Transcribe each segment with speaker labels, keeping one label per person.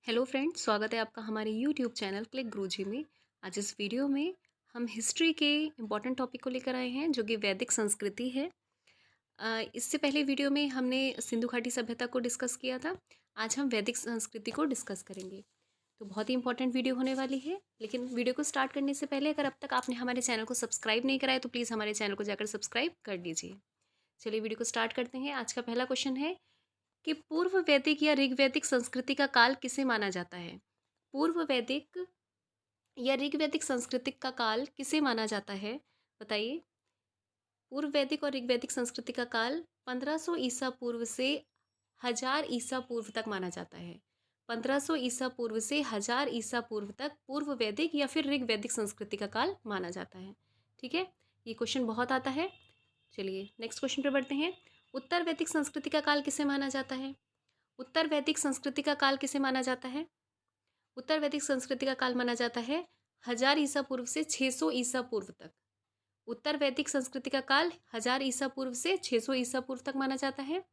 Speaker 1: Hello friends, स्वागत है आपका हमारे यूट्यूब चैनल क्लिक गुरुजी में। आज इस वीडियो में हम हिस्ट्री के इम्पॉर्टेंट टॉपिक को लेकर आए हैं जो कि वैदिक संस्कृति है। इससे पहले वीडियो में हमने सिंधु घाटी सभ्यता को डिस्कस किया था। आज हम वैदिक संस्कृति को डिस्कस करेंगे। तो बहुत ही इंपॉर्टेंट वीडियो होने वाली है। लेकिन वीडियो को स्टार्ट करने से पहले अगर अब तक आपने हमारे चैनल को सब्सक्राइब नहीं करा है तो प्लीज़ हमारे चैनल को जाकर सब्सक्राइब कर लीजिए। चलिए वीडियो को स्टार्ट करते हैं। आज का पहला क्वेश्चन है कि पूर्व वैदिक या ऋग्वैदिक संस्कृति का काल किसे माना जाता है। पूर्व वैदिक या ऋग्वैदिक संस्कृति का काल किसे माना जाता है, बताइए। पूर्व वैदिक और ऋग्वैदिक संस्कृति का काल 1500 ईसा पूर्व से 1000 ईसा पूर्व तक माना जाता है। 1500 ईसा पूर्व से 1000 ईसा पूर्व तक पूर्व वैदिक या फिर ऋग्वैदिक संस्कृति का काल माना जाता है। ठीक है, ये क्वेश्चन बहुत आता है। चलिए नेक्स्ट क्वेश्चन पे बढ़ते हैं। उत्तर वैदिक संस्कृति का काल किसे माना जाता है। उत्तर वैदिक संस्कृति का काल किसे माना जाता है। उत्तर वैदिक संस्कृति का काल माना जाता है 1000 ईसा पूर्व से 600 ईसा पूर्व तक। उत्तर वैदिक संस्कृति का काल 1000 ईसा पूर्व से 600 ईसा पूर्व तक माना जाता है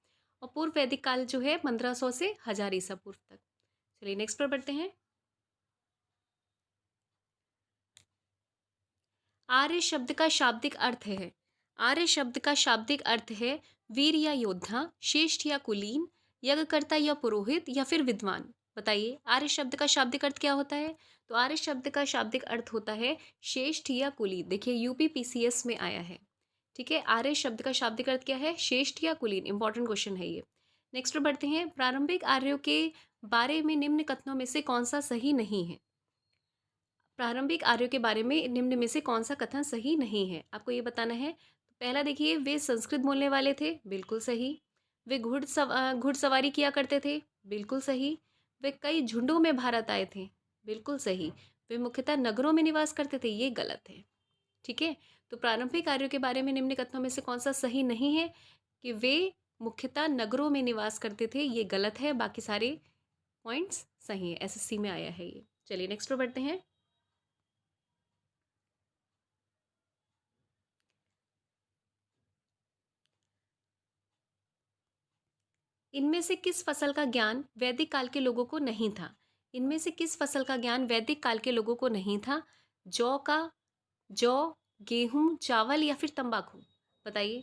Speaker 1: और पूर्व वैदिक काल जो है 1500 से 1000 ईसा पूर्व तक। चलिए नेक्स्ट पर बढ़ते हैं। आर्य शब्द का शाब्दिक अर्थ है। आर्य शब्द का शाब्दिक अर्थ है वीर या योद्धा, श्रेष्ठ या कुलीन, यज्ञकर्ता या पुरोहित या फिर विद्वान। बताइए आर्य शब्द का शाब्दिक अर्थ क्या होता है। तो आर्य शब्द का शाब्दिक अर्थ होता है श्रेष्ठ या कुलीन। देखिए यूपी पीसीएस में आया है। ठीक है, आर्य शब्द का शाब्दिक अर्थ क्या है, श्रेष्ठ या कुलीन। इंपॉर्टेंट क्वेश्चन है ये। नेक्स्ट पर बढ़ते हैं। प्रारंभिक आर्यों के बारे में निम्न कथनों में से कौन सा सही नहीं है। प्रारंभिक आर्यों के बारे में निम्न में से कौन सा कथन सही नहीं है, आपको ये बताना है। तो पहला देखिए, वे संस्कृत बोलने वाले थे, बिल्कुल सही। वे घुड़सवारी किया करते थे, बिल्कुल सही। वे कई झुंडों में भारत आए थे, बिल्कुल सही। वे मुख्यतः नगरों में निवास करते थे, ये गलत है। ठीक है, तो प्रारंभिक आर्यों के बारे में निम्न कथनों में से कौन सा सही नहीं है कि वे मुख्यतः नगरों में निवास करते थे, ये गलत है। बाकी सारे पॉइंट्स सही है, एसएससी में आया है ये। चलिए नेक्स्ट पर बढ़ते हैं। इनमें से किस फसल का ज्ञान वैदिक काल के लोगों को नहीं था। इनमें से किस फसल का ज्ञान वैदिक काल के लोगों को नहीं था। जौ का, जौ, गेहूं, चावल या फिर तंबाकू। बताइए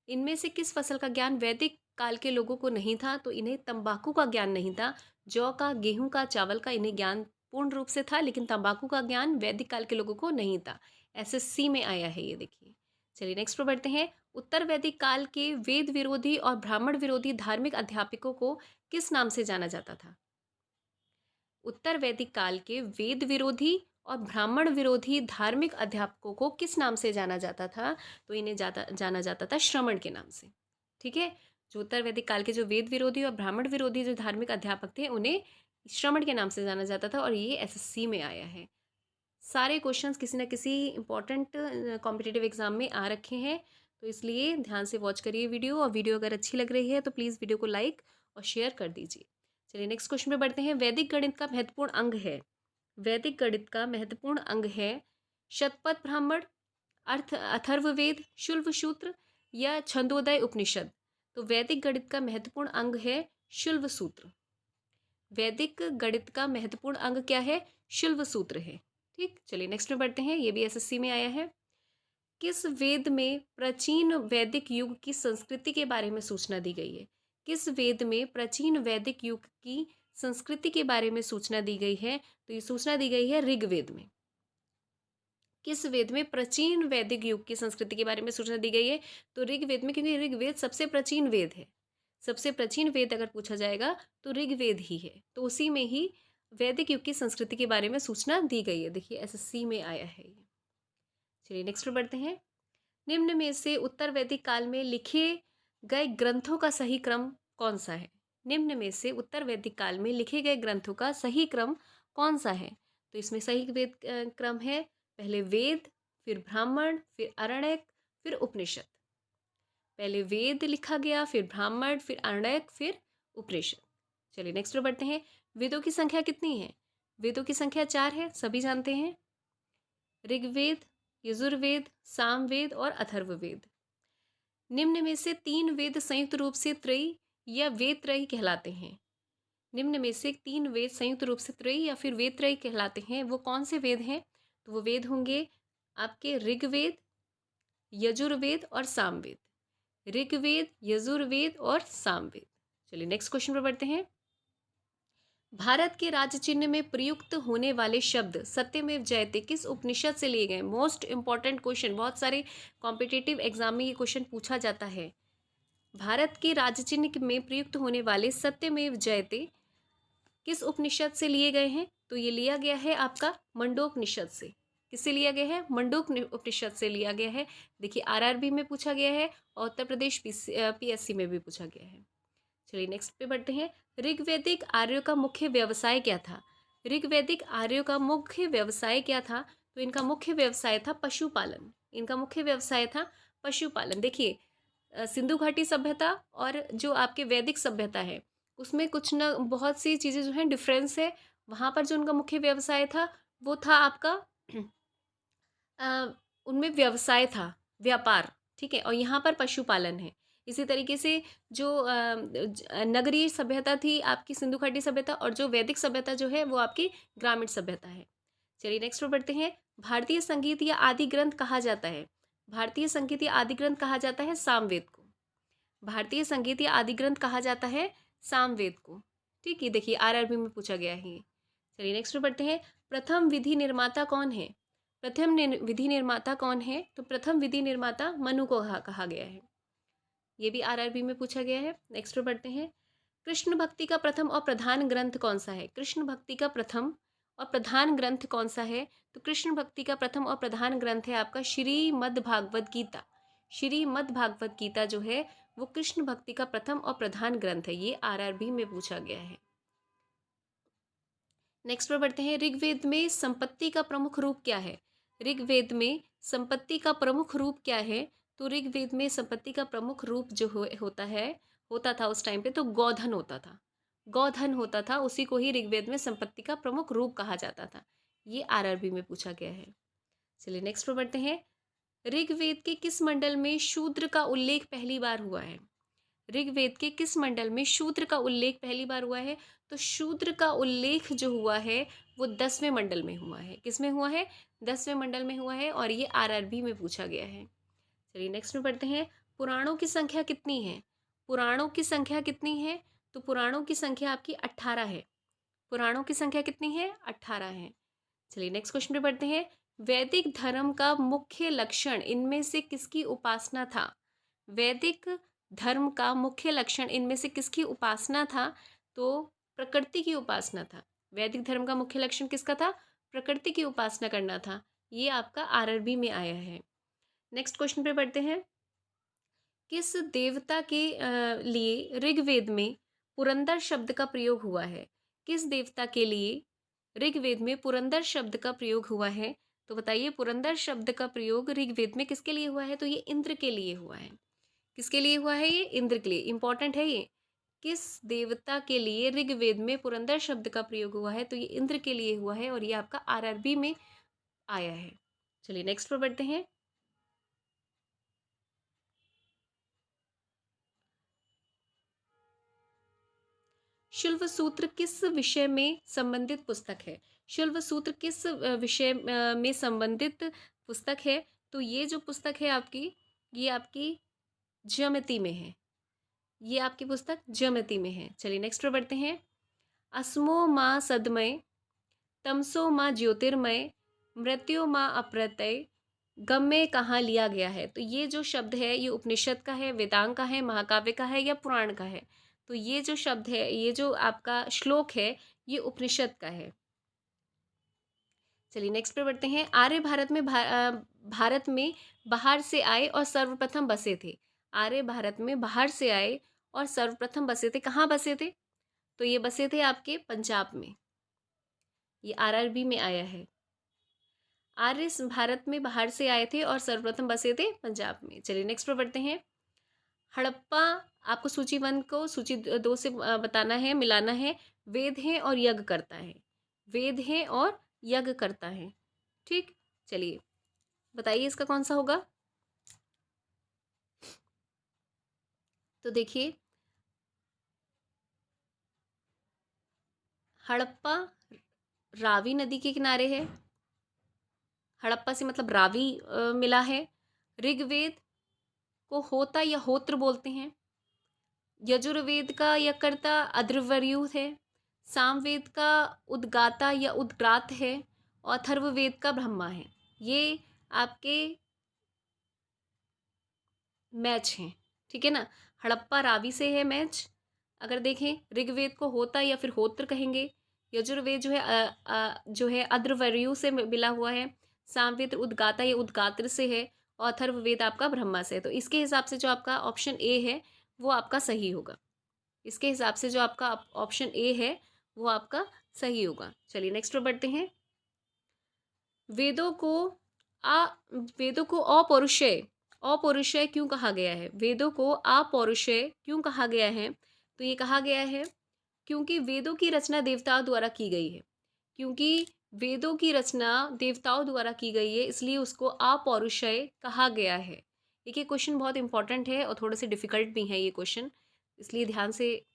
Speaker 1: इनमें से किस फसल का ज्ञान वैदिक काल के लोगों को नहीं था। तो इन्हें तंबाकू का ज्ञान नहीं था। जौ का, गेहूं का, चावल का इन्हें ज्ञान पूर्ण रूप से था, लेकिन तंबाकू का ज्ञान वैदिक काल के लोगों को नहीं था। एसएससी में आया है ये, देखिए। चलिए नेक्स्ट पर बढ़ते हैं। उत्तर वैदिक काल के वेद विरोधी और ब्राह्मण विरोधी धार्मिक अध्यापकों को किस नाम से जाना जाता था। उत्तर वैदिक काल के वेद विरोधी और ब्राह्मण विरोधी धार्मिक अध्यापकों को किस नाम से जाना जाता था। तो इन्हें जाना जाता था श्रमण के नाम से। ठीक है, जो उत्तर वैदिक काल के जो वेद विरोधी और ब्राह्मण विरोधी जो धार्मिक अध्यापक थे उन्हें श्रमण के नाम से जाना जाता था और ये एसएससी में आया है। सारे क्वेश्चंस किसी न किसी इंपॉर्टेंट कॉम्पिटिटिव एग्जाम में आ रखे हैं, तो इसलिए ध्यान से वॉच करिए वीडियो। और वीडियो अगर अच्छी लग रही है तो प्लीज़ वीडियो को लाइक और शेयर कर दीजिए। चलिए नेक्स्ट क्वेश्चन पे बढ़ते हैं। वैदिक गणित का महत्वपूर्ण अंग है। वैदिक गणित का महत्वपूर्ण अंग है शतपथ ब्राह्मण, अथर्ववेद, शुल्ब सूत्र या छंदोदय उपनिषद। तो वैदिक गणित का महत्वपूर्ण अंग है शुल्ब सूत्र। वैदिक गणित का महत्वपूर्ण अंग क्या है, शुल्ब सूत्र है। ठीक, चलिए नेक्स्ट में बढ़ते हैं। ये भी एसएससी में आया है। किस वेद में प्राचीन वैदिक युग की संस्कृति के बारे में सूचना दी गई है। किस वेद में प्राचीन वैदिक युग की संस्कृति के बारे में सूचना दी गई है। तो ये सूचना दी गई है ऋग्वेद में। किस वेद में प्राचीन वैदिक युग की संस्कृति के बारे में सूचना दी गई है। तो ऋग्वेद में, क्योंकि ऋग्वेद सबसे प्राचीन वेद है। सबसे प्राचीन वेद अगर पूछा जाएगा तो ऋग्वेद ही है, तो उसी में ही वैदिक युग की संस्कृति के बारे में सूचना दी गई है। देखिए एसएससी में आया है ये। चलिए नेक्स्ट पर बढ़ते हैं। निम्न में से उत्तर वैदिक काल में लिखे गए ग्रंथों का सही क्रम कौन सा है। निम्न में से उत्तर वैदिक काल में लिखे गए ग्रंथों का सही क्रम कौन सा है। तो इसमें सही वेद क्रम है पहले वेद, फिर ब्राह्मण, फिर अरण्यक, फिर उपनिषद। पहले वेद लिखा गया, फिर ब्राह्मण, फिर अरण्यक, फिर उपनिषद। चलिए नेक्स्ट पर बढ़ते हैं। वेदों की संख्या कितनी है। वेदों की संख्या 4 है, सभी जानते हैं। ऋग्वेद, यजुर्वेद, सामवेद और अथर्ववेद। निम्न में से 3 वेद संयुक्त रूप से त्रयी या वेद त्रयी कहलाते हैं। निम्न में से 3 वेद संयुक्त रूप से त्रयी या फिर वेद त्रयी कहलाते हैं, वो कौन से वेद हैं? तो वो वेद होंगे आपके ऋग्वेद, यजुर्वेद और सामवेद। ऋग्वेद, यजुर्वेद और सामवेद। चलिए नेक्स्ट क्वेश्चन पर बढ़ते हैं। भारत के राज्य चिन्ह में प्रयुक्त होने वाले शब्द सत्यमेव जयते किस उपनिषद से लिए गए? मोस्ट इंपॉर्टेंट क्वेश्चन, बहुत सारे कॉम्पिटिटिव एग्जाम में ये क्वेश्चन पूछा जाता है। भारत के राज्य चिन्ह में प्रयुक्त होने वाले सत्यमेव जयते किस उपनिषद से लिए गए हैं? तो ये लिया गया है आपका मंडोपनिषद से। किससे लिया गया है? मंडोपनिषद से लिया गया है। देखिए आरआरबी में पूछा गया है और उत्तर प्रदेश पीएससी में भी पूछा गया है। चलिए नेक्स्ट पे बढ़ते हैं। ऋग्वैदिक आर्यों का मुख्य व्यवसाय क्या था? ऋग्वैदिक आर्यों का मुख्य व्यवसाय क्या था? तो इनका मुख्य व्यवसाय था पशुपालन। इनका मुख्य व्यवसाय था पशुपालन। देखिए सिंधु घाटी सभ्यता और जो आपके वैदिक सभ्यता है उसमें कुछ न बहुत सी चीज़ें जो हैं डिफरेंस है। वहाँ पर जो उनका मुख्य व्यवसाय था वो था आपका उनमें व्यवसाय था, व्यापार, ठीक है। और यहाँ पर पशुपालन है। इसी तरीके से जो नगरीय सभ्यता थी आपकी सिंधु घाटी सभ्यता, और जो वैदिक सभ्यता जो है वो आपकी ग्रामीण सभ्यता है। चलिए नेक्स्ट पर बढ़ते हैं। भारतीय संगीत या आदि ग्रंथ कहा जाता है? भारतीय संगीत या आदि ग्रंथ कहा जाता है सामवेद को। भारतीय संगीत या आदि ग्रंथ कहा जाता है सामवेद को, ठीक है। देखिए आरआरबी में पूछा गया है ये। चलिए नेक्स्ट पे बढ़ते हैं। प्रथम विधि निर्माता कौन है? विधि निर्माता कौन है? तो प्रथम विधि निर्माता मनु को कहा गया है। ये भी आरआरबी में पूछा गया है। नेक्स्ट पे बढ़ते हैं। कृष्ण भक्ति का प्रथम और प्रधान ग्रंथ कौन सा है? कृष्ण भक्ति का प्रथम और प्रधान ग्रंथ कौन सा है? तो कृष्ण भक्ति का प्रथम और प्रधान ग्रंथ है आपका श्रीमद् भागवत गीता। श्रीमद् भागवत गीता जो है वो कृष्ण भक्ति का प्रथम और प्रधान ग्रंथ है। ये आरआरबी में पूछा गया है। नेक्स्ट पर बढ़ते हैं। ऋग्वेद में संपत्ति का प्रमुख रूप क्या है? ऋग्वेद में संपत्ति का प्रमुख रूप क्या है? तो ऋग्वेद में संपत्ति का प्रमुख रूप जो होता था उस टाइम पे, तो गौधन होता था। गौधन होता था, उसी को ही ऋग्वेद में संपत्ति का प्रमुख रूप कहा जाता था। ये आरआरबी में पूछा गया है। चलिए नेक्स्ट पर बढ़ते हैं। ऋग्वेद के किस मंडल में शूद्र का उल्लेख पहली बार हुआ है? ऋग्वेद के किस मंडल में शूद्र का उल्लेख पहली बार हुआ है? तो शूद्र का उल्लेख जो हुआ है वो 10वें मंडल में हुआ है। किसमें हुआ है? 10वें मंडल में हुआ है, और ये आरआरबी में पूछा गया है। चलिए नेक्स्ट में पढ़ते हैं। पुराणों की संख्या कितनी है? पुराणों की संख्या कितनी है? तो पुराणों की संख्या आपकी 18 है। पुराणों की संख्या कितनी है? 18 है। चलिए नेक्स्ट क्वेश्चन पे पढ़ते हैं। वैदिक धर्म का मुख्य लक्षण इनमें से किसकी उपासना था? वैदिक धर्म का मुख्य लक्षण इनमें से किसकी उपासना था? तो प्रकृति की उपासना था। वैदिक धर्म का मुख्य लक्षण किसका था? प्रकृति की उपासना करना था। ये आपका आरआरबी में आया है। नेक्स्ट क्वेश्चन पे बढ़ते हैं। किस देवता के लिए ऋग्वेद में पुरंदर शब्द का प्रयोग हुआ है? किस देवता के लिए ऋग्वेद में पुरंदर शब्द का प्रयोग हुआ है? तो बताइए पुरंदर शब्द का प्रयोग ऋग्वेद में किसके लिए हुआ है? तो ये इंद्र के लिए हुआ है। किसके लिए हुआ है? ये इंद्र के लिए। इंपॉर्टेंट है ये। किस देवता के लिए ऋग्वेद में पुरंदर शब्द का प्रयोग हुआ है? तो ये इंद्र के लिए हुआ है, और ये आपका आरआरबी में आया है। चलिए नेक्स्ट पर बढ़ते हैं। शुल्व सूत्र किस विषय में संबंधित पुस्तक है? शुल्व सूत्र किस विषय में संबंधित पुस्तक है? तो ये जो पुस्तक है आपकी, ये आपकी ज्योमिति में है। ये आपकी पुस्तक ज्योमिति में है। चलिए नेक्स्ट पर बढ़ते हैं। अस्मो माँ सदमय, तमसो माँ ज्योतिर्मय, मृत्यो माँ अप्रत्यय, गम्य कहाँ लिया गया है? तो ये जो शब्द है ये उपनिषद का है, वेदांग का है, महाकाव्य का है, या पुराण का है? तो ये जो शब्द है, ये जो आपका श्लोक है, ये उपनिषद का है। चलिए नेक्स्ट पे बढ़ते हैं। आर्य भारत में बाहर से आए और सर्वप्रथम बसे थे। आर्य भारत में बाहर से आए और सर्वप्रथम बसे थे। कहाँ बसे थे? तो ये बसे थे आपके पंजाब में। ये आरआरबी में आया है। आर्य भारत में बाहर से आए थे और सर्वप्रथम बसे थे पंजाब में। चलिए नेक्स्ट पर बढ़ते हैं। हड़प्पा, आपको सूची 1 को सूची 2 से बताना है, मिलाना है। वेद है और यज्ञ करता है। वेद है और यज्ञ करता है, ठीक। चलिए बताइए इसका कौन सा होगा? तो देखिए हड़प्पा रावी नदी के किनारे है। हड़प्पा से मतलब रावी मिला है। ऋग्वेद को होता या होत्र बोलते हैं। यजुर्वेद का यकर्ता अद्रवर्यु है। सामवेद का उद्गाता या उद्गात है। और अथर्ववेद का ब्रह्मा है। ये आपके मैच हैं, ठीक है ना। हड़प्पा रावी से है मैच। अगर देखें ऋग्वेद को होता या फिर होत्र कहेंगे। यजुर्वेद जो है अद्रवर्यु से मिला हुआ है। सामवेद उद्गाता या उद्गात्र से है। और अथर्ववेद आपका ब्रह्मा से है। तो इसके हिसाब से जो आपका ऑप्शन ए है वो आपका सही होगा। इसके हिसाब से जो आपका ऑप्शन ए है वो आपका सही होगा। चलिए नेक्स्ट पर बढ़ते हैं। वेदों को आ वेदों को अपौरुषेय अपौरुषेय क्यों कहा गया है? वेदों को अपौरुषेय क्यों कहा गया है? तो ये कहा गया है क्योंकि वेदों की रचना देवताओं द्वारा की गई है। क्योंकि वेदों की रचना देवताओं द्वारा की गई है, इसलिए उसको अपौरुषेय कहा गया है। देखिए क्वेश्चन बहुत इंपॉर्टेंट है और थोड़े से डिफिकल्ट भी है ये क्वेश्चन, इसलिए ध्यान से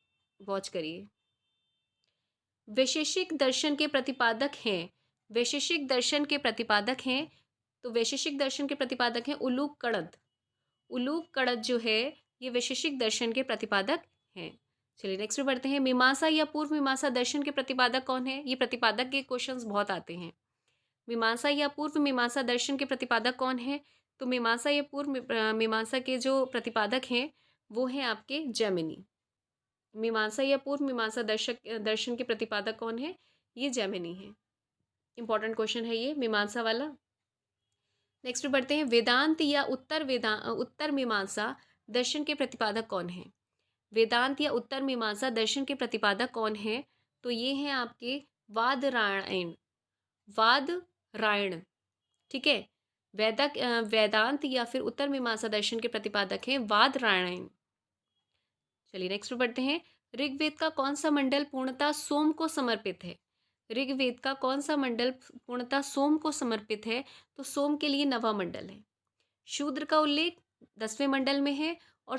Speaker 1: वॉच करिए। वैशेषिक दर्शन के प्रतिपादक हैं। वैशेषिक दर्शन के प्रतिपादक हैं। तो वैशेषिक दर्शन के प्रतिपादक हैं उलूक कणद। उलूक कणद जो है ये वैशेषिक दर्शन के प्रतिपादक हैं। चलिए नेक्स्ट में बढ़ते हैं। मीमांसा या पूर्व मीमांसा दर्शन के प्रतिपादक कौन है? ये प्रतिपादक के क्वेश्चंस बहुत आते हैं। मीमांसा या पूर्व मीमांसा दर्शन के प्रतिपादक कौन है? तो मीमांसा या पूर्व मीमांसा के जो प्रतिपादक हैं वो हैं आपके जैमिनी। मीमांसा या पूर्व मीमांसा दर्शन के प्रतिपादक कौन है? ये जैमिनी है। इंपॉर्टेंट क्वेश्चन है ये मीमांसा वाला। नेक्स्ट पे बढ़ते हैं। वेदांत या उत्तर मीमांसा दर्शन के प्रतिपादक कौन है? वेदांत या उत्तर मीमांसा दर्शन के प्रतिपादक कौन है? तो ये हैं आपके वादरायण। वादरायण, ठीक है। वेदांत या फिर उत्तर मीमांसा दर्शन के प्रतिपादक हैं वादरायण। चलिए नेक्स्ट पे बढ़ते हैं। ऋग्वेद का कौन सा मंडल पूर्णतः सोम को समर्पित है? ऋग्वेद का कौन सा मंडल पूर्णतः सोम को समर्पित है? तो सोम के लिए नवा मंडल है। शूद्र का उल्लेख 10वें मंडल में है। और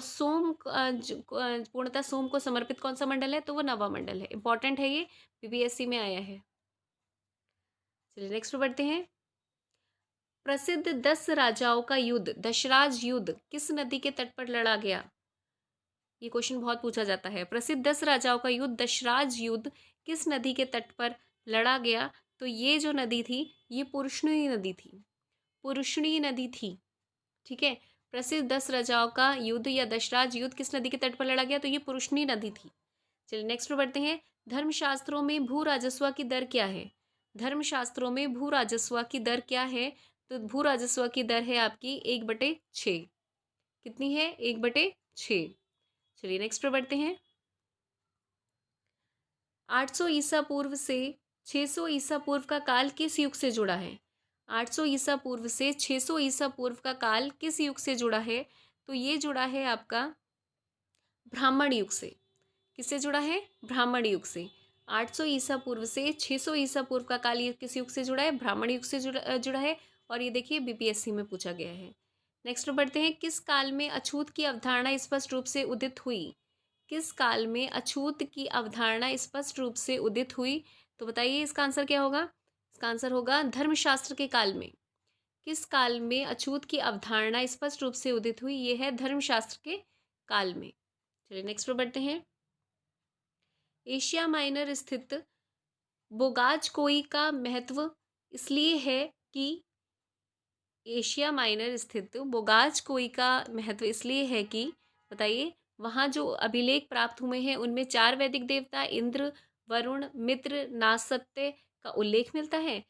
Speaker 1: पूर्णतः सोम को समर्पित कौन सा मंडल है? तो वो नवा मंडल है। इंपॉर्टेंट है ये, बीपीएससी में आया है। चलिए नेक्स्ट पे बढ़ते हैं। प्रसिद्ध 10 राजाओं का युद्ध दशराज युद्ध किस नदी के तट पर लड़ा गया? ये क्वेश्चन बहुत पूछा जाता है। प्रसिद्ध 10 राजाओं का युद्ध दशराज युद्ध किस नदी के तट पर लड़ा गया? तो ये जो नदी थी ये पुरुषणी नदी थी। पुरुषणी नदी थी, ठीक है। प्रसिद्ध 10 राजाओं का युद्ध या दशराज युद्ध किस नदी के तट पर लड़ा गया? तो ये पुरुषणी नदी थी। चलिए नेक्स्ट पर बढ़ते हैं। धर्मशास्त्रों में भू राजस्व की दर क्या है? धर्मशास्त्रों में भू राजस्व की दर क्या है? तो भू राजस्व की दर है आपकी 1/6। कितनी है? 1/6। चलिए नेक्स्ट पर बढ़ते हैं। 800 ईसा पूर्व से 600 ईसा पूर्व का काल किस युग से जुड़ा है? 800 ईसा पूर्व से 600 ईसा पूर्व का काल किस युग से जुड़ा है? तो ये जुड़ा है आपका ब्राह्मण युग से। किससे जुड़ा है? ब्राह्मण युग से। 800 ईसा पूर्व से 600 ईसा पूर्व का काल ये किस युग से जुड़ा है? ब्राह्मण युग से जुड़ा है। और ये देखिए बीपीएससी में पूछा गया है। नेक्स्ट बढ़ते हैं। किस काल में अछूत की अवधारणा स्पष्ट रूप से उदित हुई? किस काल में अछूत की अवधारणा स्पष्ट रूप से उदित हुई? तो बताइए इसका आंसर क्या होगा? इसका आंसर होगा धर्मशास्त्र के काल में। किस काल में अछूत की अवधारणा स्पष्ट रूप से उदित हुई? ये है धर्मशास्त्र के काल में। चलिए नेक्स्ट पर बढ़ते हैं। एशिया माइनर स्थित बोगाजकोई का महत्व इसलिए है कि एशिया माइनर स्थित बोगाजकोई का महत्व इसलिए है कि बताइए वहाँ जो अभिलेख प्राप्त हुए हैं उनमें 4 वैदिक देवता इंद्र, वरुण, मित्र, नासत्य का उल्लेख मिलता है।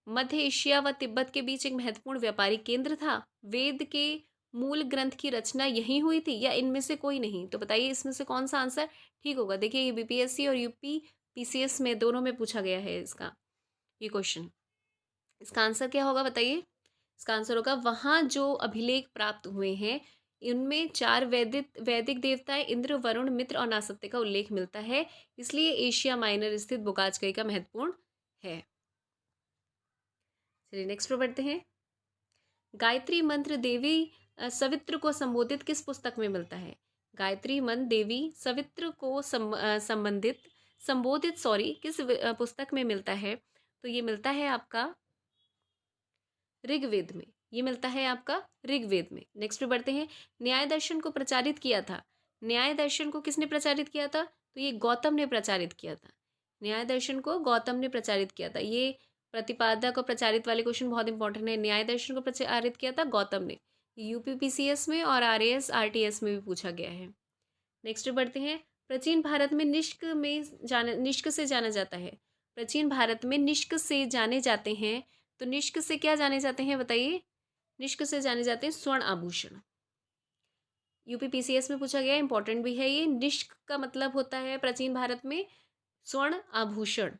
Speaker 1: मध्य एशिया व तिब्बत के बीच एक महत्वपूर्ण व्यापारिक केंद्र था। वेद के मूल ग्रंथ की रचना यहीं हुई थी या इनमें से कोई नहीं? तो बताइए इसमें से कौन सा आंसर ठीक होगा? देखिए ये बीपीएससी और यूपी पीसीएस में दोनों में पूछा गया है इसका ये क्वेश्चन। इसका आंसर क्या होगा बताइए? इसका आंसर होगा वहाँ जो अभिलेख प्राप्त हुए हैं इनमें 4 वैदिक देवताएं इंद्र, वरुण, मित्र और नासत्य का उल्लेख मिलता है। इसलिए एशिया माइनर स्थित बोगाजकई का महत्वपूर्ण है। चलिए नेक्स्ट पर बढ़ते हैं। गायत्री मंत्र देवी सवित्र को संबोधित किस पुस्तक में मिलता है? गायत्री मंत्र देवी सवित्र को संबंधित संबोधित सॉरी किस पुस्तक में मिलता है? तो ये मिलता है आपका ऋग्वेद में। ये मिलता है आपका ऋग्वेद में। नेक्स्ट पे बढ़ते हैं। न्याय दर्शन को प्रचारित किया था। न्याय दर्शन को किसने प्रचारित किया था? तो ये गौतम ने प्रचारित किया था। न्याय दर्शन को गौतम ने प्रचारित किया था। ये प्रतिपादक और प्रचारित वाले क्वेश्चन बहुत इंपॉर्टेंट है। न्याय दर्शन को प्रचारित किया था गौतम ने। यूपीपीसीएस में और आरएएस आरटीएस में भी पूछा गया है। नेक्स्ट बढ़ते हैं। प्राचीन भारत में निष्क से जाना जाता है। प्राचीन भारत में निष्क से जाने जाते हैं। तो निष्क से क्या जाने जाते हैं बताइए? निष्क से जाने जाते हैं स्वर्ण आभूषण। यूपीपीसीएस में पूछा गया, इंपॉर्टेंट भी है ये। निष्क का मतलब होता है प्राचीन भारत में स्वर्ण आभूषण।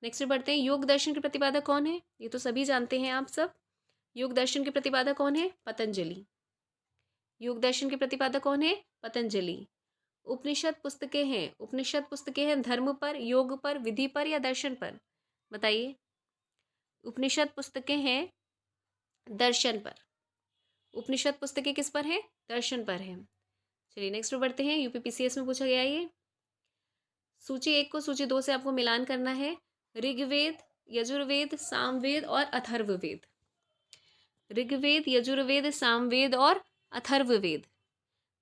Speaker 1: नेक्स्ट बढ़ते हैं। योग दर्शन के प्रतिपादक कौन है? ये तो सभी जानते हैं आप सब। योग दर्शन के प्रतिपादक कौन है? पतंजलि। योग दर्शन के प्रतिपादक कौन है? पतंजलि। उपनिषद पुस्तकें हैं। उपनिषद पुस्तकें हैं धर्म पर, योग पर, विधि पर या दर्शन पर? बताइए। उपनिषद पुस्तकें हैं दर्शन पर। उपनिषद पुस्तकें किस पर हैं? दर्शन पर हैं। चलिए नेक्स्ट पे बढ़ते हैं। यूपीपीसीएस में पूछा गया ये। सूची 1 को सूची 2 से आपको मिलान करना है। ऋग्वेद, यजुर्वेद, सामवेद और अथर्ववेद। ऋग्वेद, यजुर्वेद, सामवेद और अथर्ववेद।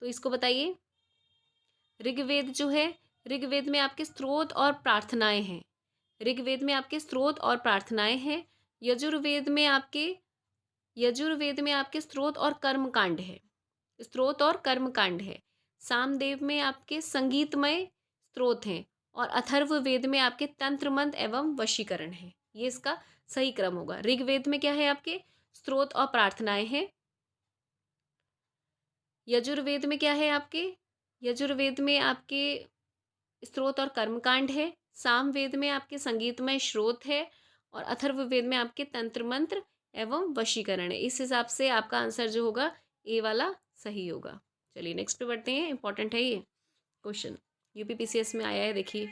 Speaker 1: तो इसको बताइए। ऋग्वेद जो है, ऋग्वेद में आपके स्त्रोत और प्रार्थनाएं हैं। ऋग्वेद में आपके स्त्रोत और प्रार्थनाएं हैं। यजुर्वेद में आपके स्त्रोत और कर्मकांड है। स्त्रोत और कर्मकांड है। सामदेव में आपके संगीतमय स्त्रोत हैं और अथर्ववेद में आपके तंत्र मंत्र एवं वशीकरण है। ये इसका सही क्रम होगा। ऋग्वेद में क्या है? आपके स्त्रोत और प्रार्थनाएं हैं। यजुर्वेद में क्या है? आपके यजुर्वेद में आपके स्त्रोत और कर्मकांड है। सामवेद में आपके संगीतमय स्रोत है और अथर्ववेद में आपके तंत्र मंत्र एवं वशीकरण है। इस हिसाब से आपका आंसर जो होगा ए वाला सही होगा। चलिए नेक्स्ट पे बढ़ते हैं। इंपॉर्टेंट है ये क्वेश्चन, यूपीपीसीएस में आया है। देखिए,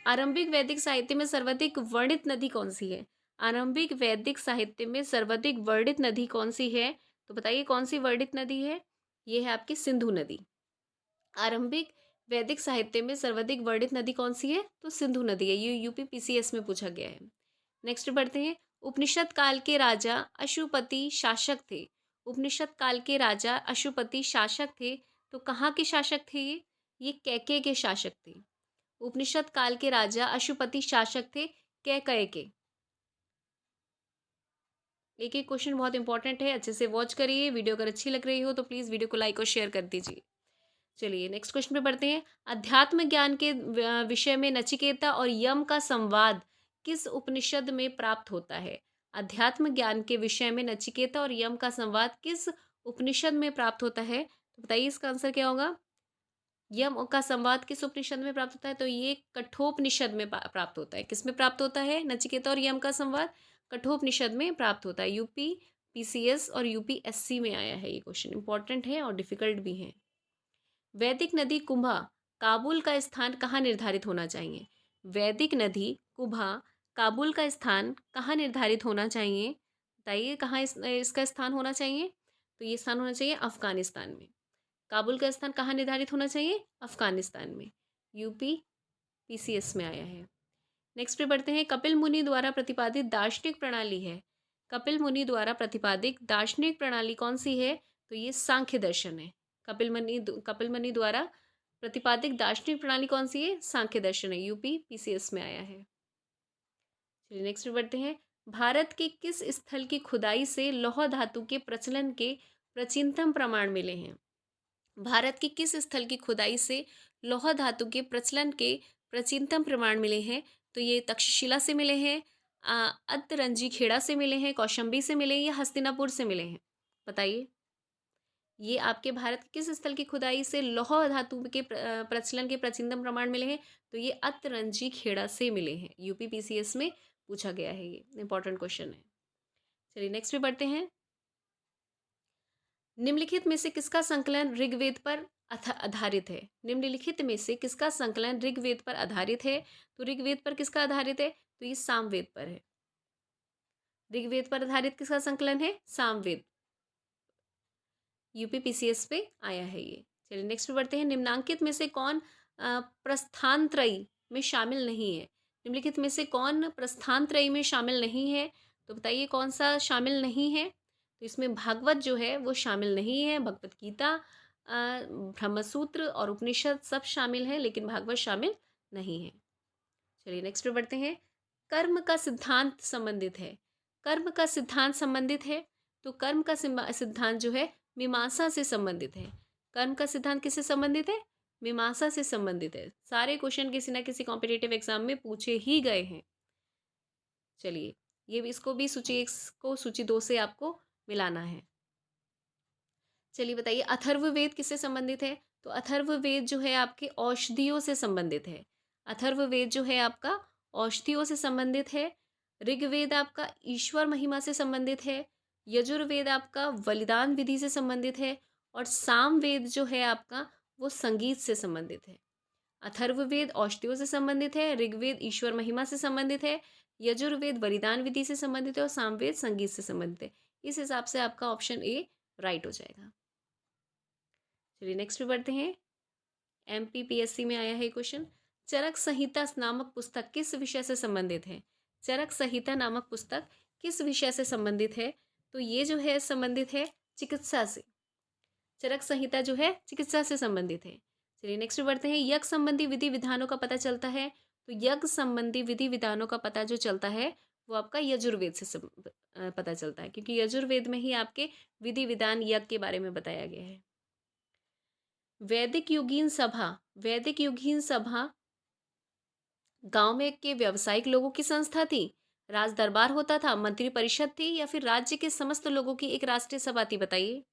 Speaker 1: आरंभिक वैदिक साहित्य में सर्वाधिक वर्णित नदी कौन सी है? आरंभिक वैदिक साहित्य में सर्वाधिक वर्णित नदी कौन सी है? तो बताइए कौन सी वर्णित नदी है? ये है आपकी सिंधु नदी। आरंभिक वैदिक साहित्य में सर्वाधिक वर्णित नदी कौन सी है? तो सिंधु नदी है। ये यूपीपीसीएस में पूछा गया है। नेक्स्ट बढ़ते हैं। उपनिषद काल के राजा अशुपति शासक थे। उपनिषद काल के राजा अशुपति शासक थे। तो कहाँ के शासक थे ये कैकेय के शासक थे। उपनिषद काल के राजा अशुपति शासक थे कैकेय के। एक एक क्वेश्चन बहुत इंपॉर्टेंट है, अच्छे से वॉच करिए। वीडियो अगर अच्छी लग रही हो तो प्लीज़ वीडियो को लाइक और शेयर कर दीजिए। चलिए नेक्स्ट क्वेश्चन पे बढ़ते हैं। अध्यात्म ज्ञान के विषय में नचिकेता और यम का संवाद किस उपनिषद में प्राप्त होता है? अध्यात्म ज्ञान के विषय में नचिकेता और यम का संवाद किस उपनिषद में प्राप्त होता है? तो बताइए इसका आंसर क्या होगा? यम का संवाद किस उपनिषद में प्राप्त होता है? तो ये कठोपनिषद में प्राप्त होता है। किस में प्राप्त होता है नचिकेता और यम का संवाद? कठोपनिषद में प्राप्त होता है। यूपी पीसीएस और यूपीएससी में आया है ये क्वेश्चन। इंपॉर्टेंट है और डिफिकल्ट भी है। वैदिक नदी कुंभा काबुल का स्थान कहाँ निर्धारित होना चाहिए? वैदिक नदी कुंभा काबुल का स्थान कहाँ निर्धारित होना चाहिए? बताइए कहाँ इसका स्थान होना चाहिए? तो ये स्थान होना चाहिए अफगानिस्तान में। काबुल का स्थान कहाँ निर्धारित होना चाहिए? अफगानिस्तान में। यूपी पीसीएस में आया है। नेक्स्ट पे बढ़ते हैं। कपिल मुनि द्वारा प्रतिपादित दार्शनिक प्रणाली है। कपिल मुनि द्वारा प्रतिपादित दार्शनिक प्रणाली कौन सी है? तो ये सांख्य दर्शन है। कपिल मुनि द्वारा प्रतिपादित दार्शनिक प्रणाली कौन सी है? सांख्य दर्शन है। यूपी पीसीएस में आया है। चलिए नेक्स्ट पे बढ़ते हैं। भारत के किस स्थल की खुदाई से लौह धातु के प्रचलन के प्राचीनतम प्रमाण मिले हैं? भारत की किस स्थल की खुदाई से लौह धातु के प्रचलन के प्राचीनतम प्रमाण मिले हैं? तो ये तक्षशिला से मिले हैं, अतरंजी खेड़ा से मिले हैं, कौशंबी से मिले हैं या हस्तिनापुर से मिले हैं? बताइए। ये आपके भारत के किस स्थल की खुदाई से लौह धातु के प्रचलन के प्राचीनतम प्रमाण मिले हैं? तो ये अतरंजी खेड़ा से मिले हैं। यूपी पीसीएस में पूछा गया है, ये इंपॉर्टेंट क्वेश्चन है। चलिए नेक्स्ट पे बढ़ते हैं। निम्नलिखित में से किसका संकलन ऋग्वेद पर आधारित है? निम्नलिखित में से किसका संकलन ऋग्वेद पर आधारित है? तो ऋग्वेद पर किसका आधारित है? तो ये सामवेद पर है। ऋग्वेद पर आधारित किसका संकलन है? सामवेद। यूपी पीसीएस पे आया है ये। चलिए नेक्स्ट पे बढ़ते हैं। निम्नांकित में से कौन प्रस्थानत्रयी में शामिल नहीं है। निम्नलिखित में से कौन प्रस्थान त्रयी में शामिल नहीं है? तो बताइए कौन सा शामिल नहीं है? तो इसमें भागवत जो है वो शामिल नहीं है। भगवत गीता, ब्रह्मसूत्र और उपनिषद सब शामिल हैं, लेकिन भागवत शामिल नहीं है। चलिए नेक्स्ट पे बढ़ते हैं। कर्म का सिद्धांत संबंधित है। कर्म का सिद्धांत संबंधित है, तो कर्म का सिद्धांत जो है मीमांसा से संबंधित है। कर्म का सिद्धांत किससे संबंधित है? मीमांसा से संबंधित है। सारे क्वेश्चन किसी ना किसी कॉम्पिटिटिव एग्जाम में पूछे ही गए हैं। चलिए, ये भी, इसको भी सूची 1 को सूची 2 से आपको मिलाना है। चलिए बताइए, अथर्ववेद किससे संबंधित है? तो अथर्ववेद जो है आपके औषधियों से संबंधित है। अथर्ववेद जो है आपका औषधियों से संबंधित है। ऋग्वेद आपका ईश्वर महिमा से संबंधित है। यजुर्वेद आपका बलिदान विधि से संबंधित है। और सामवेद जो है आपका वो संगीत से संबंधित है। अथर्ववेद औषधियों से संबंधित है। ऋग्वेद ईश्वर महिमा से संबंधित है। यजुर्वेद बलिदान विधि से संबंधित है। और सामवेद संगीत से संबंधित है। इस हिसाब से आपका ऑप्शन ए राइट हो जाएगा। चलिए नेक्स्ट पे बढ़ते हैं। एमपीपीएससी में आया है क्वेश्चन। चरक संहिता नामक पुस्तक किस विषय से संबंधित है? चरक संहिता नामक पुस्तक किस विषय से संबंधित है? तो ये जो है संबंधित है चिकित्सा से। चरक संहिता जो है चिकित्सा से संबंधित है। चलिए नेक्स्ट पे बढ़ते हैं। यज्ञ संबंधी विधि विधानों का पता चलता है, तो यज्ञ संबंधी विधि विधानों का पता जो चलता है वो आपका यजुर्वेद से पता चलता है, क्योंकि यजुर्वेद में ही आपके विधि विधान यज्ञ के बारे में बताया गया है। वैदिक युगीन सभा, वैदिक युगीन सभा गांव में के व्यावसायिक लोगों की संस्था थी, राज दरबार होता था, मंत्री परिषद थी, या फिर राज्य के समस्त लोगों की एक राष्ट्रीय सभा थी? बताइए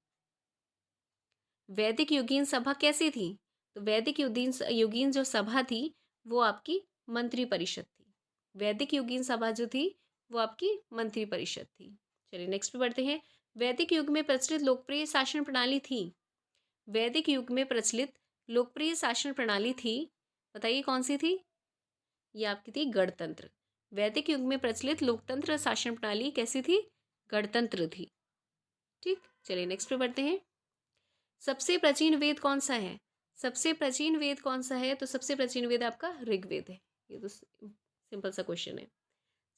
Speaker 1: वैदिक युगीन सभा कैसी थी? तो वैदिक युगीन जो सभा थी वो आपकी मंत्री परिषद थी। वैदिक युगीन सभा जो थी वो आपकी मंत्री परिषद थी। चलिए नेक्स्ट पे बढ़ते हैं। वैदिक युग में प्रचलित लोकप्रिय शासन प्रणाली थी। वैदिक युग में प्रचलित लोकप्रिय शासन प्रणाली थी, बताइए कौन सी थी? ये आपकी थी गणतंत्र। वैदिक युग में प्रचलित लोकतंत्र शासन प्रणाली कैसी थी? गणतंत्र थी। ठीक, चलिए नेक्स्ट पे बढ़ते हैं। सबसे प्राचीन वेद कौन सा है? सबसे प्राचीन वेद कौन सा है? तो सबसे प्राचीन वेद आपका ऋग्वेद है। ये तो सिंपल सा क्वेश्चन है।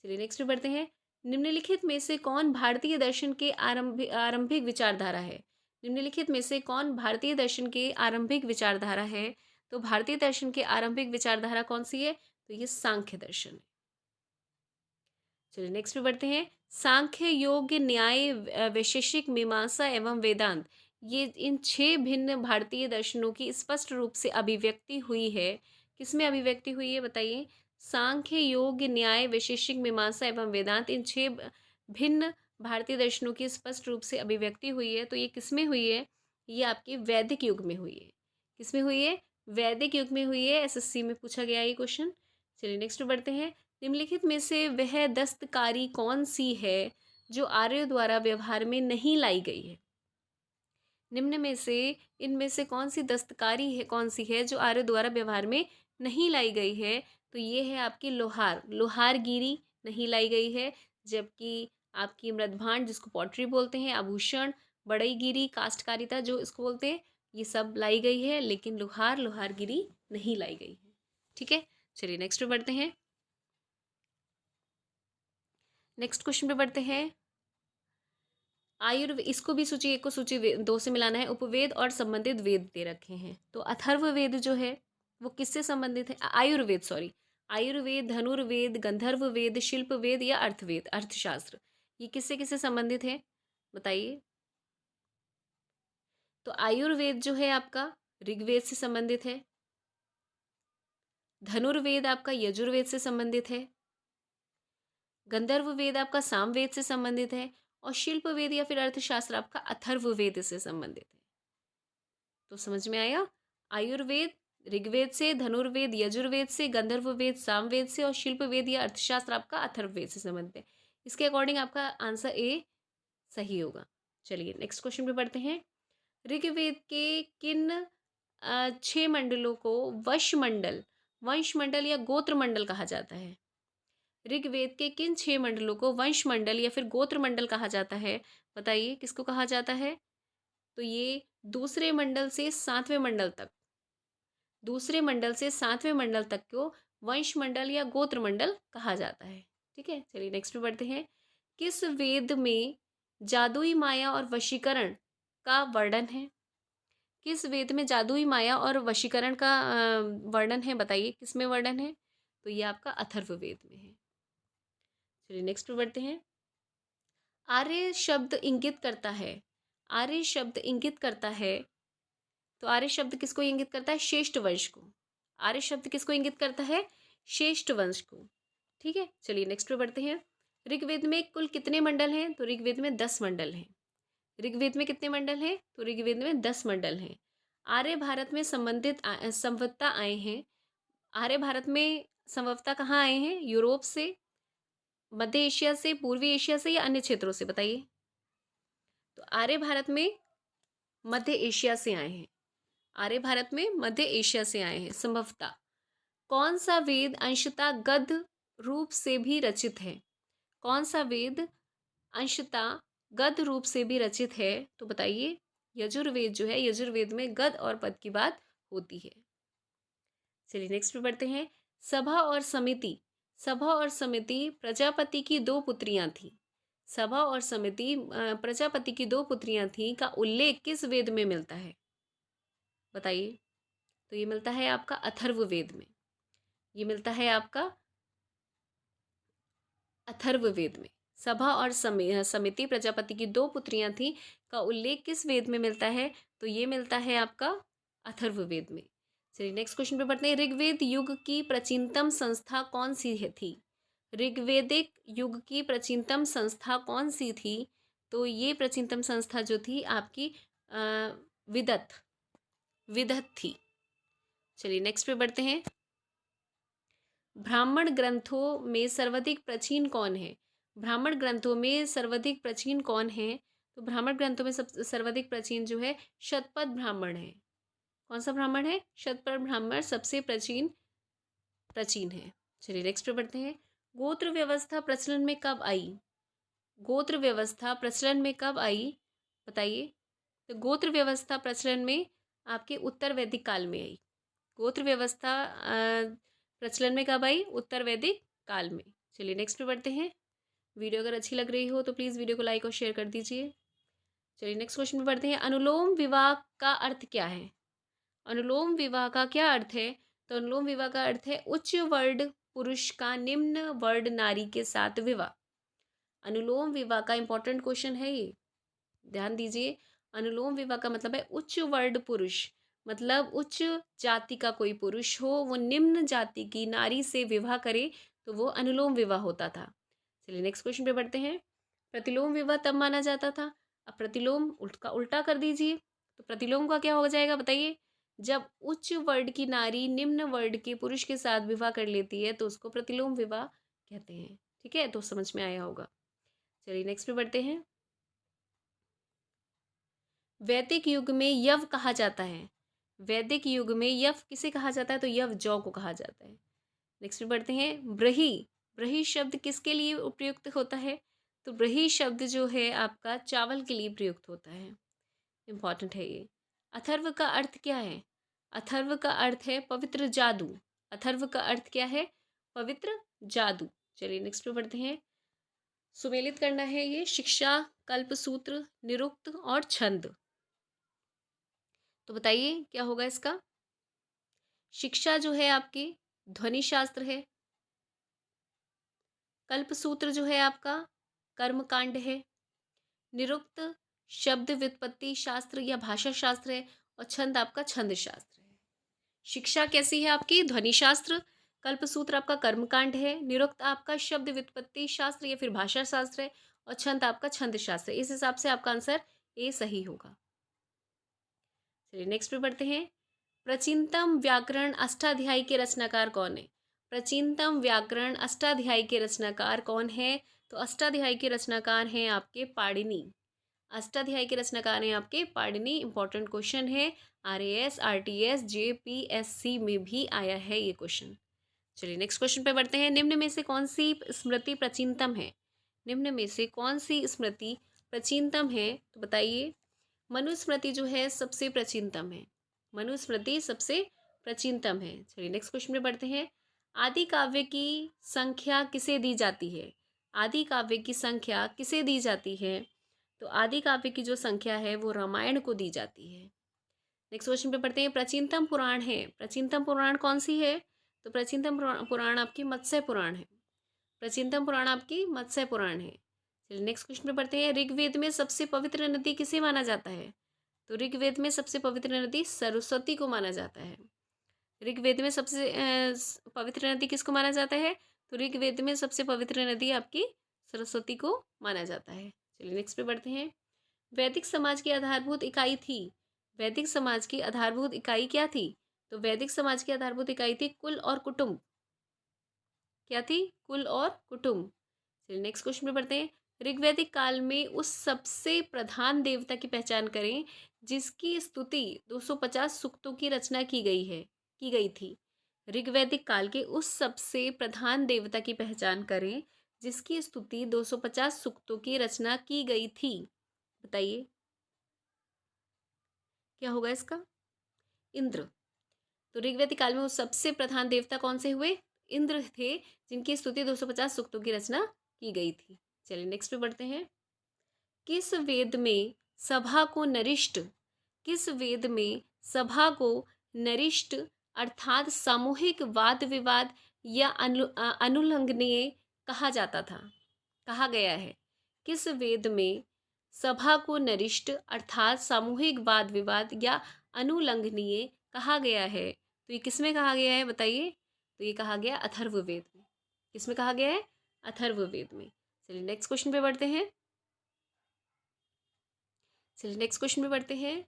Speaker 1: चलिए नेक्स्ट पे बढ़ते हैं। निम्नलिखित में से कौन भारतीय दर्शन के आरंभिक विचारधारा है? निम्नलिखित में से कौन भारतीय दर्शन के आरंभिक विचारधारा है? तो भारतीय दर्शन के आरंभिक विचारधारा कौन सी है? तो ये सांख्य दर्शन है। चलिए नेक्स्ट पे बढ़ते हैं। सांख्य, योग, न्याय, वैशेषिक, मीमांसा एवं वेदांत, ये इन 6 भिन्न भारतीय दर्शनों की स्पष्ट रूप से अभिव्यक्ति हुई है। किसमें अभिव्यक्ति हुई है बताइए? सांख्य, योग, न्याय, वैशेषिक, मीमांसा एवं वेदांत, इन 6 भिन्न भारतीय दर्शनों की स्पष्ट रूप से अभिव्यक्ति हुई है। तो ये किसमें हुई है? ये आपके वैदिक युग में हुई है। किसमें हुई है? वैदिक युग में हुई है। एसएससी में पूछा गया ये क्वेश्चन। चलिए नेक्स्ट बढ़ते हैं। निम्नलिखित में से वह दस्तकारी कौन सी है जो आर्यों द्वारा व्यवहार में नहीं लाई गई है? निम्न में से इनमें से कौन सी दस्तकारी है, कौन सी है जो आर्यों द्वारा व्यवहार में नहीं लाई गई है? तो ये है आपकी लोहार, लोहारगिरी नहीं लाई गई है। जबकि आपकी मृदभांड जिसको पॉटरी बोलते हैं, आभूषण, बड़ईगिरी, काष्ठकारिता जो इसको बोलते हैं, ये सब लाई गई है, लेकिन लोहार, लोहारगिरी नहीं लाई गई है। ठीक है, चलिए नेक्स्ट पे बढ़ते हैं। नेक्स्ट क्वेश्चन पे बढ़ते हैं। आयुर्वेद, इसको भी सूची 1 को सूची 2 से मिलाना है। उपवेद और संबंधित वेद दे रखे हैं। तो अथर्ववेद जो है वो किससे संबंधित है? आयुर्वेद, सॉरी, आयुर्वेद, धनुर्वेद, गंधर्व वेद, शिल्प वेद या अर्थवेद, अर्थशास्त्र, ये किससे किससे संबंधित है बताइए? तो आयुर्वेद जो है आपका ऋग्वेद से संबंधित है। धनुर्वेद आपका यजुर्वेद से संबंधित है। गंधर्व वेद आपका सामवेद से संबंधित है। और शिल्प वेद या फिर अर्थशास्त्र आपका अथर्ववेद से संबंधित है। तो समझ में आया? आयुर्वेद ऋग्वेद से, धनुर्वेद यजुर्वेद से, गंधर्व वेद सामवेद से, और शिल्प वेद या अर्थशास्त्र आपका अथर्ववेद से संबंधित है। इसके अकॉर्डिंग आपका आंसर ए सही होगा। चलिए नेक्स्ट क्वेश्चन पे बढ़ते हैं। ऋग्वेद के किन 6 मंडलों को वंशमंडल, वंशमंडल या गोत्र मंडल कहा जाता है? ऋग्वेद के किन 6 मंडलों को वंशमंडल या फिर गोत्र मंडल कहा जाता है? बताइए किसको कहा जाता है? तो ये दूसरे मंडल से 7वें मंडल तक, दूसरे मंडल से 7वें मंडल तक को वंशमंडल या गोत्रमंडल कहा जाता है। ठीक है, चलिए नेक्स्ट पे बढ़ते हैं। किस वेद में जादुई माया और वशीकरण का वर्णन है? किस वेद में जादुई माया और वशीकरण का वर्णन है, बताइए किस में वर्णन है? तो ये आपका अथर्ववेद में है। चलिए नेक्स्ट पे बढ़ते हैं। आर्य शब्द इंगित करता है, आर्य शब्द इंगित करता है, तो आर्य शब्द किसको इंगित करता है? श्रेष्ठ वंश को। आर्य शब्द किसको इंगित करता है? श्रेष्ठ वंश को। ठीक है, चलिए नेक्स्ट पे बढ़ते हैं। ऋग्वेद में कुल कितने मंडल हैं? तो ऋग्वेद में 10 मंडल हैं। ऋग्वेद में कितने मंडल हैं? तो ऋग्वेद में 10 मंडल हैं। आर्य भारत में संवत्ता आए हैं। आर्य भारत में संभवतः कहाँ आए हैं? यूरोप से, मध्य एशिया से, पूर्वी एशिया से, या अन्य क्षेत्रों से, बताइए। तो आर्य भारत में मध्य एशिया से आए हैं। आर्य भारत में मध्य एशिया से आए हैं संभवतः। कौन सा वेद अंशतः गद्य रूप से भी रचित है? कौन सा वेद अंशतः गद्य रूप से भी रचित है? तो बताइए। यजुर्वेद जो है, यजुर्वेद में गद्य और पद्य की बात होती है। चलिए नेक्स्ट पे बढ़ते हैं। सभा और समिति, सभा और समिति प्रजापति की दो पुत्रियां थीं। सभा और समिति प्रजापति की दो पुत्रियां थीं का उल्लेख किस वेद में मिलता है? बताइए। तो ये मिलता है आपका अथर्ववेद में। ये मिलता है आपका अथर्ववेद में। सभा और समिति प्रजापति की दो पुत्रियां थीं का उल्लेख किस वेद में मिलता है? तो ये मिलता है आपका अथर्ववेद में। चलिए नेक्स्ट क्वेश्चन पे बढ़ते हैं। ऋग्वेद युग की प्राचीनतम संस्था कौन सी थी? ऋग्वेदिक युग की प्राचीनतम संस्था कौन सी थी? तो ये प्राचीनतम संस्था जो थी आपकी विदत, विदत थी। चलिए नेक्स्ट पे बढ़ते हैं। ब्राह्मण ग्रंथों में सर्वाधिक प्राचीन कौन है? ब्राह्मण ग्रंथों में सर्वाधिक प्राचीन कौन है? तो ब्राह्मण ग्रंथों में सर्वाधिक प्राचीन जो है शतपथ ब्राह्मण है। कौन सा ब्राह्मण है? शतपथ ब्राह्मण सबसे प्राचीन प्राचीन है। चलिए नेक्स्ट पे बढ़ते हैं। गोत्र व्यवस्था प्रचलन में कब आई? गोत्र व्यवस्था प्रचलन में कब आई? बताइए। तो गोत्र व्यवस्था प्रचलन में आपके उत्तर वैदिक काल में आई। गोत्र व्यवस्था प्रचलन में कब आई? उत्तर वैदिक काल में। चलिए नेक्स्ट पे बढ़ते हैं। वीडियो अगर अच्छी लग रही हो तो प्लीज़ वीडियो को लाइक और शेयर कर दीजिए। चलिए नेक्स्ट क्वेश्चन पे बढ़ते हैं। अनुलोम विवाह का अर्थ क्या है? अनुलोम विवाह का क्या अर्थ है? तो अनुलोम विवाह का अर्थ है उच्च वर्ण पुरुष का निम्न वर्ण नारी के साथ विवाह। अनुलोम विवाह का इंपॉर्टेंट क्वेश्चन है ये, ध्यान दीजिए। अनुलोम विवाह का मतलब है उच्च वर्ण पुरुष, मतलब उच्च जाति का कोई पुरुष हो, वो निम्न जाति की नारी से विवाह करे तो वो अनुलोम विवाह होता था। चलिए नेक्स्ट क्वेश्चन पे बढ़ते हैं। प्रतिलोम विवाह तब माना जाता था। अब प्रतिलोम का उल्टा कर दीजिए, तो प्रतिलोम का क्या हो जाएगा, बताइए। जब उच्च वर्ण की नारी निम्न वर्ण के पुरुष के साथ विवाह कर लेती है तो उसको प्रतिलोम विवाह कहते हैं। ठीक है, तो समझ में आया होगा। चलिए नेक्स्ट पे बढ़ते हैं। वैदिक युग में यव कहा जाता है। वैदिक युग में यव किसे कहा जाता है? तो यव जौ को कहा जाता है। नेक्स्ट पे बढ़ते हैं। ब्रही, ब्रही शब्द किसके लिए उपयुक्त होता है? तो ब्रही शब्द जो है आपका चावल के लिए प्रयुक्त होता है। इंपॉर्टेंट है ये। अथर्व का अर्थ क्या है? अथर्व का अर्थ है पवित्र जादू। अथर्व का अर्थ क्या है? पवित्र जादू। चलिए नेक्स्ट पे बढ़ते हैं। सुमेलित करना है ये शिक्षा, कल्पसूत्र, निरुक्त और छंद। तो बताइए क्या होगा इसका। शिक्षा जो है आपकी ध्वनि शास्त्र है। कल्पसूत्र जो है आपका कर्मकांड है। निरुक्त शब्द व्युत्पत्ति शास्त्र या भाषा शास्त्र है। और छंद आपका छंद शास्त्र है। शिक्षा कैसी है आपकी? ध्वनि शास्त्र। कल्पसूत्र आपका कर्मकांड है। निरुक्त आपका शब्द व्युत्पत्ति शास्त्र या फिर भाषा शास्त्र है। और छंद आपका छंद शास्त्र। इस हिसाब से आपका आंसर ए सही होगा। चलिए नेक्स्ट पे बढ़ते हैं। प्राचीनतम व्याकरण अष्टाध्यायी के रचनाकार कौन है? प्राचीनतम व्याकरण अष्टाध्यायी के रचनाकार कौन है? तो अष्टाध्यायी के रचनाकार हैं आपके पाणिनि। अष्टाध्यायी के रचनाकार हैं आपके पाणिनि। इंपॉर्टेंट क्वेश्चन है, RAS, RTS, JPSC में भी आया है ये क्वेश्चन। चलिए नेक्स्ट क्वेश्चन पे बढ़ते हैं। निम्न में से कौन सी स्मृति प्राचीनतम है? निम्न में से कौन सी स्मृति प्राचीनतम है? तो बताइए। मनुस्मृति जो है सबसे प्राचीनतम है। मनुस्मृति सबसे प्राचीनतम है। चलिए नेक्स्ट क्वेश्चन पे बढ़ते हैं। आदि काव्य की संख्या किसे दी जाती है? आदि काव्य की संख्या किसे दी जाती है? तो आदि काव्य की जो संख्या है वो रामायण को दी जाती है। नेक्स्ट क्वेश्चन पे पढ़ते हैं। प्राचीनतम पुराण है, प्राचीनतम पुराण कौन सी है? तो प्राचीनतम पुराण आपकी मत्स्य पुराण है। प्राचीनतम पुराण आपकी मत्स्य पुराण है। चलिए नेक्स्ट क्वेश्चन पे पढ़ते हैं। ऋग्वेद में सबसे पवित्र नदी किसे माना जाता है? तो ऋग्वेद में सबसे पवित्र नदी सरस्वती को माना जाता है। ऋग्वेद में सबसे पवित्र नदी किसको माना जाता है? तो ऋग्वेद में सबसे पवित्र नदी आपकी सरस्वती को माना जाता है। चलिए नेक्स्ट पे बढ़ते हैं। वैदिक समाज की आधारभूत इकाई थी। वैदिक समाज की आधारभूत इकाई क्या थी? तो वैदिक समाज की आधारभूत इकाई थी कुल और कुटुंब। क्या थी? कुल और कुटुंब। चलिए नेक्स्ट क्वेश्चन पे बढ़ते हैं। ऋग्वैदिक काल में उस सबसे प्रधान देवता की पहचान करें जिसकी स्तुति 250 सूक्तों की रचना की गई थी। ऋग्वैदिक काल के उस सबसे प्रधान देवता की पहचान करें जिसकी स्तुति 250 सूक्तों की रचना की गई थी। बताइए क्या होगा इसका? इंद्र। तो ऋग्वैदिक काल में उस सबसे प्रधान देवता कौन से हुए? इंद्र थे, जिनकी स्तुति 250 सूक्तों की रचना की गई थी। चलिए नेक्स्ट पे बढ़ते हैं। किस वेद में सभा को नरिष्ट, किस वेद में सभा को नरिष्ट अर्थात सामूहिक वाद विवाद या अनुलंघनीय कहा जाता था, कहा गया है? किस वेद में सभा को नरिष्ट अर्थात सामूहिक वाद विवाद या अनुलंघनीय कहा गया है? तो ये किस में कहा गया है बताइए? तो ये कहा गया अथर्ववेद में। किस में कहा गया है? अथर्ववेद में। चलिए नेक्स्ट क्वेश्चन पे बढ़ते हैं। चलिए नेक्स्ट क्वेश्चन पे बढ़ते हैं।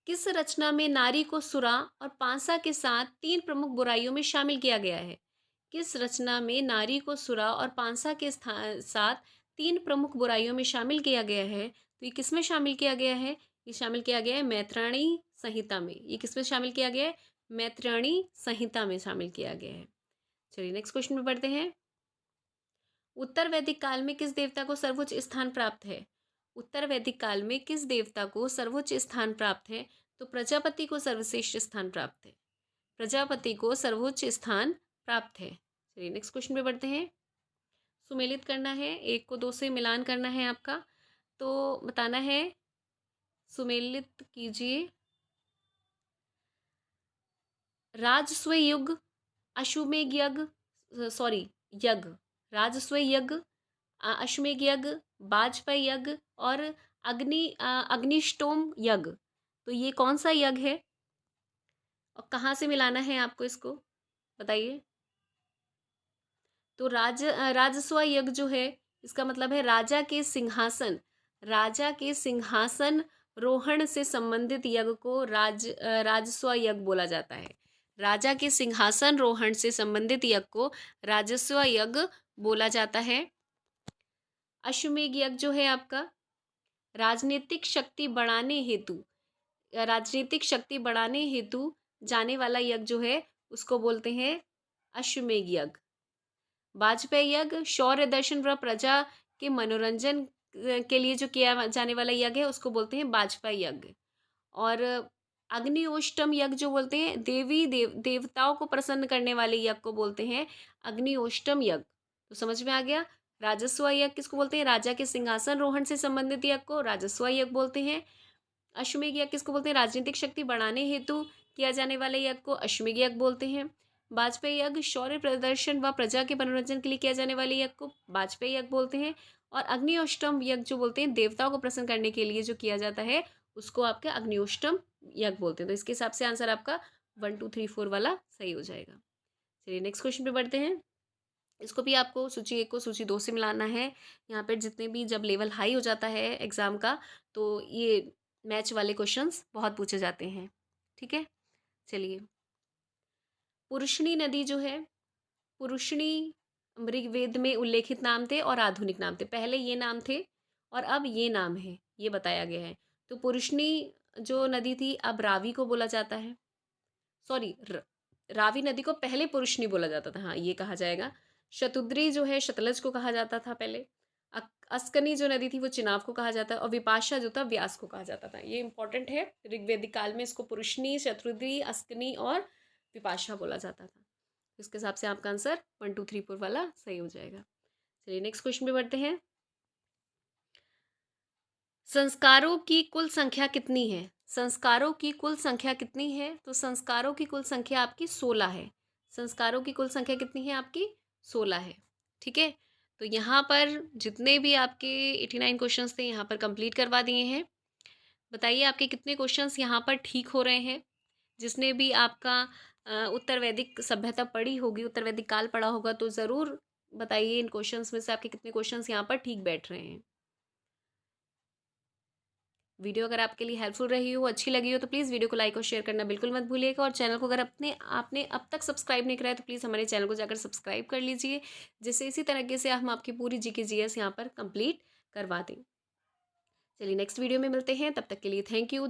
Speaker 1: किस रचना में नारी को सुरा और पांसा के साथ 3 प्रमुख बुराइयों में शामिल किया गया है? किस रचना में नारी को सुरा और पांसा के साथ 3 प्रमुख बुराइयों में शामिल किया गया है? तो ये किस में शामिल किया गया है? ये शामिल किया गया है मैत्राणी संहिता में। ये किस में शामिल किया गया है? मैत्राणी संहिता में शामिल किया गया है। चलिए नेक्स्ट क्वेश्चन पे बढ़ते हैं। उत्तर वैदिक काल में किस देवता को सर्वोच्च स्थान प्राप्त है? उत्तर वैदिक काल में किस देवता को सर्वोच्च स्थान प्राप्त है? तो प्रजापति को सर्वश्रेष्ठ स्थान प्राप्त है। प्रजापति को सर्वोच्च स्थान प्राप्त है। चलिए नेक्स्ट क्वेश्चन पे बढ़ते हैं। सुमेलित करना है, एक को दो से मिलान करना है आपका, तो बताना है। सुमेलित कीजिए। राजस्व युग, अश्वमेध यज्ञ, सॉरी यज्ञ, राजस्व यज्ञ, अश्वमेध यज्ञ, वाजपेयी यज्ञ और अग्निष्टोम यज्ञ। तो ये कौन सा यज्ञ है और कहाँ से मिलाना है आपको इसको? बताइए। तो राजस्व यज्ञ जो है इसका मतलब है राजा के सिंहासन, राजा के सिंहासन रोहण से संबंधित यज्ञ को राजस्व यज्ञ बोला जाता है। राजा के सिंहासन रोहण से संबंधित यज्ञ को राजस्व यज्ञ बोला जाता है। अश्वमेध यज्ञ जो है आपका राजनीतिक शक्ति बढ़ाने हेतु, राजनीतिक शक्ति बढ़ाने हेतु जाने वाला यज्ञ जो है उसको बोलते हैं अश्वमेध यज्ञ। वाजपेयी यज्ञ शौर्य दर्शन व प्रजा के मनोरंजन के लिए जो किया जाने वाला यज्ञ है उसको बोलते हैं वाजपेयी यज्ञ। और अग्निओष्टम यज्ञ जो बोलते हैं देवताओं को प्रसन्न करने वाले यज्ञ को बोलते हैं अग्निओष्टम यज्ञ। तो समझ में आ गया। राजस्व यज्ञ किसको बोलते हैं? राजा के सिंहासन रोहण से संबंधित यज्ञ को राजस्व यज्ञ बोलते हैं। अश्वमेध यज्ञ किसको बोलते हैं? राजनीतिक शक्ति बढ़ाने हेतु किया जाने वाले यज्ञ को अश्वमेध यज्ञ बोलते हैं। वाजपेयी यज्ञ शौर्य प्रदर्शन व प्रजा के मनोरंजन के लिए किया जाने वाले यज्ञ को वाजपेयी यज्ञ बोलते हैं। और अग्निओष्टम यज्ञ जो बोलते हैं देवताओं को प्रसन्न करने के लिए जो किया जाता है उसको आपके अग्निओष्टम यज्ञ बोलते हैं। तो इसके हिसाब से आंसर आपका 1 2 3 4 वाला सही हो जाएगा। चलिए नेक्स्ट क्वेश्चन पे बढ़ते हैं। इसको भी आपको सूची 1 को सूची 2 से मिलाना है। यहाँ पे जितने भी जब लेवल हाई हो जाता है एग्ज़ाम का तो ये मैच वाले क्वेश्चंस बहुत पूछे जाते हैं। ठीक है, चलिए। पुरुषनी नदी जो है, पुरुषनी ऋग्वेद में उल्लेखित नाम थे और आधुनिक नाम थे। पहले ये नाम थे और अब ये नाम है, ये बताया गया है। तो पुरुषनी जो नदी थी अब रावी को बोला जाता है। सॉरी, रावी नदी को पहले पुरुषनी बोला जाता था, हाँ ये कहा जाएगा। शतुद्री जो है शतलज को कहा जाता था पहले। अस्कनी जो नदी थी वो चिनाब को कहा जाता है और विपाशा जो था व्यास को कहा जाता था। ये इंपॉर्टेंट है, ऋग्वेदिक काल में इसको पुरुषनी, शतुद्री, अस्कनी और विपाशा बोला जाता था। इसके हिसाब से आपका आंसर 1 2 3 4 वाला सही हो जाएगा। चलिए नेक्स्ट क्वेश्चन पे बढ़ते हैं। संस्कारों की कुल संख्या कितनी है? संस्कारों की कुल संख्या कितनी है? तो संस्कारों की कुल संख्या आपकी 16 है। संस्कारों की कुल संख्या कितनी है आपकी? 16 है। ठीक है, तो यहाँ पर जितने भी आपके 89 क्वेश्चंस थे यहाँ पर कंप्लीट करवा दिए हैं। बताइए आपके कितने क्वेश्चंस यहाँ पर ठीक हो रहे हैं? जिसने भी आपका उत्तर वैदिक सभ्यता पढ़ी होगी, उत्तर वैदिक काल पढ़ा होगा, तो ज़रूर बताइए इन क्वेश्चंस में से आपके कितने क्वेश्चंस यहाँ पर ठीक बैठ रहे हैं। वीडियो अगर आपके लिए हेल्पफुल रही हो, अच्छी लगी हो, तो प्लीज़ वीडियो को लाइक और शेयर करना बिल्कुल मत भूलिएगा। और चैनल को अगर आपने अब तक सब्सक्राइब नहीं कराया तो प्लीज़ हमारे चैनल को जाकर सब्सक्राइब कर लीजिए, जिससे इसी तरीके से हम आपकी पूरी जीके जीएस यहाँ पर कंप्लीट करवा दें। चलिए नेक्स्ट वीडियो में मिलते हैं, तब तक के लिए थैंक यू।